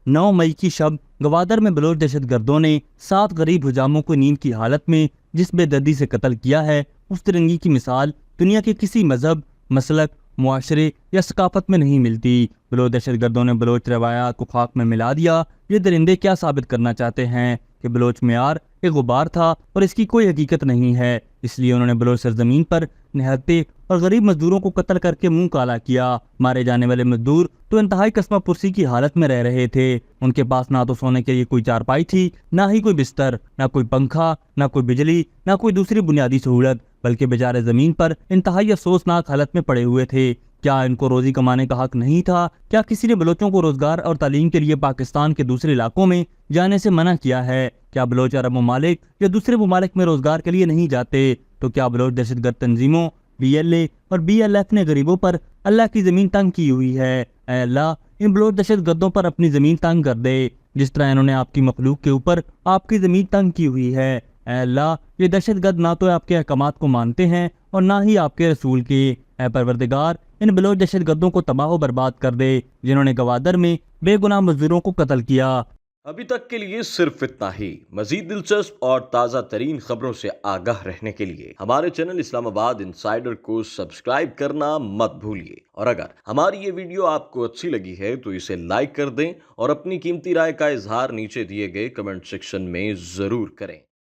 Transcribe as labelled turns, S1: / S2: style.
S1: 9 मई की शब गवादर में बलोच दहशत गर्दों ने 7 गरीब हुजामों को नींद की हालत में जिस बेदर्दी से कत्ल किया है, उस तिरंगी की मिसाल दुनिया के किसी मजहब, मसलक, मुआशरे या सकाफत में नहीं मिलती। बलोच दहशत गर्दों ने बलोच रवायात को खाक में मिला दिया। ये दरिंदे क्या साबित करना चाहते हैं कि बलोच मेयार एक गुबार था और इसकी कोई हकीकत नहीं है। इसलिए उन्होंने बलोच सरजमीन पर निहत्ते और गरीब मजदूरों को कत्ल करके मुंह काला किया। मारे जाने वाले मजदूर तो इंतहाई कस्मा पुरसी की हालत में रह रहे थे। उनके पास ना तो सोने के लिए कोई चारपाई थी, ना ही कोई बिस्तर, ना कोई पंखा, ना कोई बिजली, ना कोई दूसरी बुनियादी सहूलत, बल्कि बेचारे जमीन पर इंतहाई अफसोसनाक हालत में पड़े हुए थे। क्या इनको रोजी कमाने का हक नहीं था? क्या किसी ने बलोचों को रोजगार और तालीम के लिए पाकिस्तान के दूसरे इलाकों में जाने से मना किया है? क्या बलोच अरब ममालिक या दूसरे ममालिक में रोजगार के लिए नहीं जाते? तो क्या बलोच दहशतगर्द तंजीमों BLA और BLF ने गरीबों पर अल्लाह की जमीन तंग की हुई है? ऐ अल्लाह, इन बलोच दहशत गर्दों पर अपनी जमीन तंग कर दे, जिस तरह इन्होंने आपकी मखलूक के ऊपर आपकी जमीन तंग की हुई है। ऐ अल्लाह, ये दहशत गर्द ना तो आपके अहकामात को मानते हैं और ना ही आपके रसूल के। ऐ परवरदिगार, इन बलोच दहशत गर्दों को तबाह बर्बाद कर दे, जिन्होंने गवादर में बेगुनाह मजदूरों को कत्ल किया।
S2: अभी तक के लिए सिर्फ इतना ही। मजीद दिलचस्प और ताज़ा तरीन खबरों से आगाह रहने के लिए हमारे चैनल इस्लामाबाद इंसाइडर को सब्सक्राइब करना मत भूलिए। और अगर हमारी ये वीडियो आपको अच्छी लगी है तो इसे लाइक कर दें और अपनी कीमती राय का इजहार नीचे दिए गए कमेंट सेक्शन में ज़रूर करें।